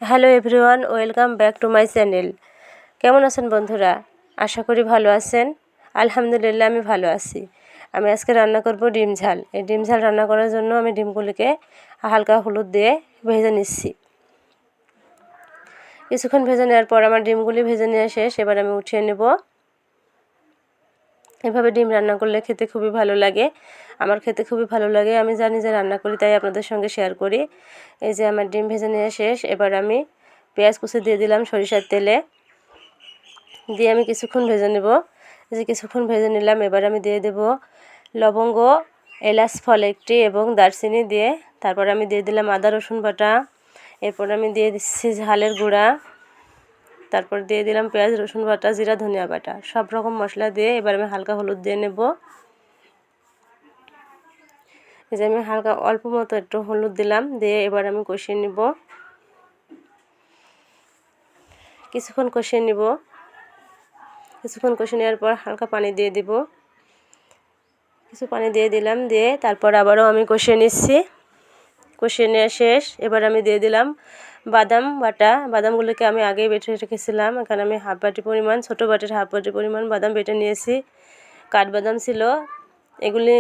Hello everyone, welcome back to my channel. কেমন আছেন বন্ধুরা? আশা করি ভালো আছেন। আলহামদুলিল্লাহ আমি ভালো আছি। আমি আজকে রান্না করব ডিম ঝাল। এই ডিম ঝাল রান্না করার জন্য আমি ডিমগুলিকে হালকা হলুদ দিয়ে ভেজে নিচ্ছি। কিছুক্ষণ ভেজে নেওয়ার পর আমার ডিমগুলি ভেজে নেওয়া শেষ। এবার আমি উঠিয়ে নেব। এভাবে ডিম রান্না করলে খেতে খুবই ভালো লাগে। আমার খেতে খুবই ভালো লাগে। আমি জানি যে রান্না করি, তাই আপনাদের সঙ্গে শেয়ার করি। এই যে আমার ডিম ভেজে নেওয়া শেষ। এবার আমি পেঁয়াজ কুচি দিয়ে দিলাম সরিষার তেলে, দিয়ে আমি কিছুক্ষণ ভেজে নেব। এই যে কিছুক্ষণ ভেজে নিলাম। এবার আমি দিয়ে দেব লবঙ্গ, এলাচ ফল একটি এবং দারচিনি দিয়ে, তারপর আমি দিয়ে দিলাম আদা রসুন বাটা। এরপর আমি দিয়ে দিচ্ছি ঝালের গুঁড়া, তারপর দিয়ে দিলাম পেঁয়াজ রসুন বাটা, জিরা ধনিয়া বাটা, সব রকম মশলা দিয়ে এবার আমি হালকা হলুদ দিয়ে নেব। এই যে আমি হালকা অল্প মতো একটু হলুদ দিলাম, দিয়ে এবার আমি কষিয়ে নেব। কিছুক্ষণ কষিয়ে নেব। কিছুক্ষণ কষিয়ে নেওয়ার পর হালকা পানি দিয়ে দিব। কিছু পানি দিয়ে দিলাম, দিয়ে তারপর আবারও আমি কষিয়ে নিচ্ছি। কষিয়ে নেওয়া শেষ। এবার আমি দিয়ে দিলাম বাদাম বাটা। বাদামগুলোকে আমি আগেই বেটে রেখেছিলাম। এখানে আমি হাফ বাটি পরিমাণ, ছোটো বাটির হাফ বাটি পরিমাণ বাদাম বেটে নিয়েছি। কাঠবাদাম ছিল। এগুলি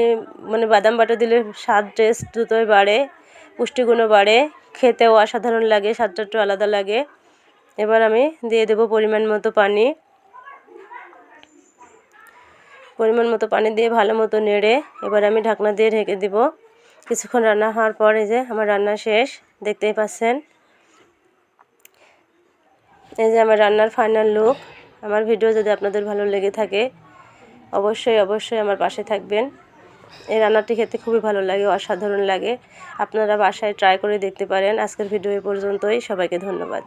বাদাম বাটা দিলে স্বাদ টেস্ট দুটোই বাড়ে, পুষ্টিগুণও বাড়ে, খেতেও অসাধারণ লাগে, স্বাদটা একটু আলাদা লাগে। এবার আমি দিয়ে দেব পরিমাণ মতো পানি। পরিমাণ মতো পানি দিয়ে ভালো মতো নেড়ে এবার আমি ঢাকনা দিয়ে ঢেকে দিব। কিছুক্ষণ রান্না হওয়ার পর এই যে আমার রান্না শেষ, দেখতেই পাচ্ছেন। এই যে আমার রান্নার ফাইনাল লুক। আমার ভিডিও যদি আপনাদের ভালো লেগে থাকে অবশ্যই আমার পাশে থাকবেন। এই রান্নাটি খেতে খুবই ভালো লাগে, অসাধারণ লাগে। আপনারা বাসায় ট্রাই করে দেখতে পারেন। আজকের ভিডিও এ পর্যন্তই। সবাইকে ধন্যবাদ।